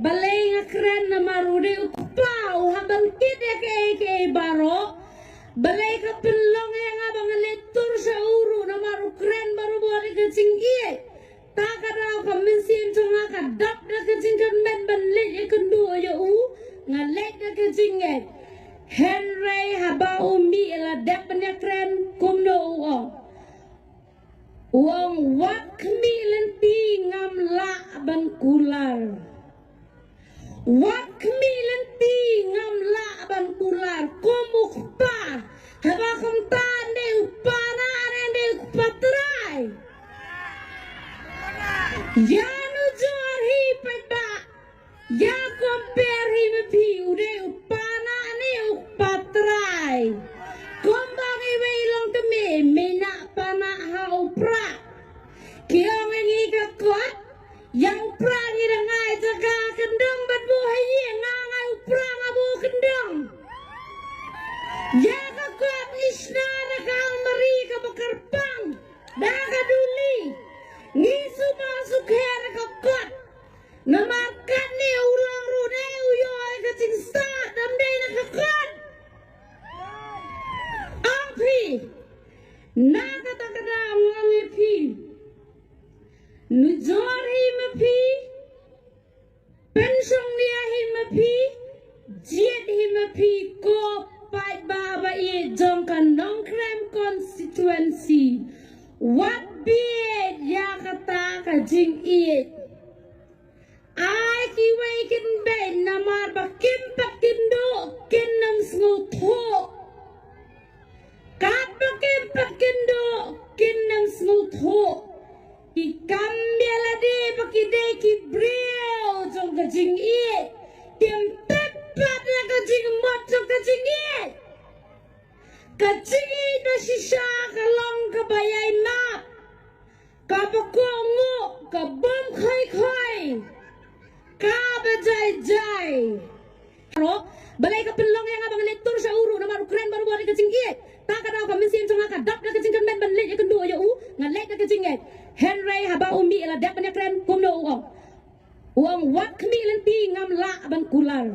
balay nga kren na marude ukpaw habang kite ke baro balay ka pilong nga bang letur sa uru na maru kren baru buat ka cinggie taka daw ka minsin tunga ka dap na ka cingkan men banlit ya kendu ya u ngalet na ka cingget Henry haba umi la dap na kren kumno uang wak mi lenti ngam la ban kular wak mi lenti ngam la ban kular komuk pa haba kum tande upana rende upatrai ya nu jor hi pada ya compare hi me pi ude upana ne upatrai kombang iwe long te me na pana ha upra kia mengi ka kuat yang upra ni dangai jaga kendang bat bu hayi ngangai upra ngabu kendang ya ka kuat isna na ka mari ka bakarpang daga duli ngisu masuk her ka kuat namakan ni ulang rune uyo ka cingsa damdai na ka kuat ampi na kata kadang ngangi pi nujor hi me pi pensiong dia hi me pi jiet hi me pi ko pai baba ye jong kan nong krem constituency what be ya kata ka jing iet ai ki wei kin ben namar ba kim pak kin do kin nam sngo tho kapakin pakindo kinang snutho ikam biala de pakide ki breo jong ka jing e tim tepat na ka jing mot jong ka jing e ka jing e na shisha ka long ka bayay map ka pakongo ka bom khoy khoy ka bajay jay balay ka pelong yang abang lektur sa uru na maru kren baru buat ka jing e taka daw ka minsin tunga ka dap na ka jingkan men banlit ya kendo ya u ngalet na ka jinget Henry haba umi la dap na kren kumno uang wak mi lenti ngam la ban kular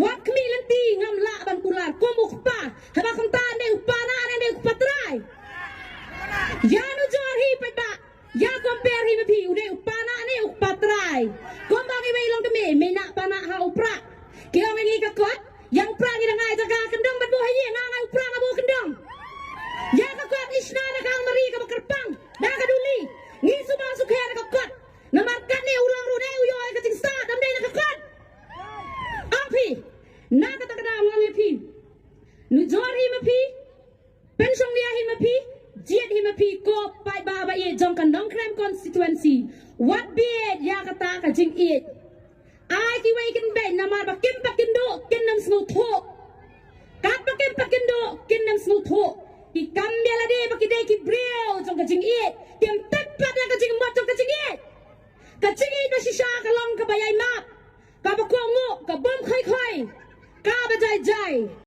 wak mi lenti ngam la ban kular kumuk pa haba kum tande upana ande upatrai ya nu jor hi pada ya compare hi me pi ude upana ane upatrai kombang iwe long de me na pana ha upra kia mengi ka kot yang prang ida ngai jaga kendang bat buah ye ngai prang abu kendang ya ka kot isna na kang mari ka bakarpang da ka duli ngi suba sukhe ka kot namarkan ne ulang ru ne uyo ka ting sa dam dai ka kot ampi na ka ta kadam ngai pi nu jor hi ma pi pensiong dia hi ma pi jiet hi ma pi ko pai baba ye jong kan dong krem constituency what be ya ka ta ka jing it ai ki wei kin ben namar ba kim pakin do kin nam snu tho kat pakin pakin do kin nam snu tho ki kam bela de ba ki de ki breo jong ka jing e kim tat pat ka jing mot jong ka jing e ka jing e da shisha ka long ka bayai map ka ba ko ngo ka bom khai khai ka ba jai jai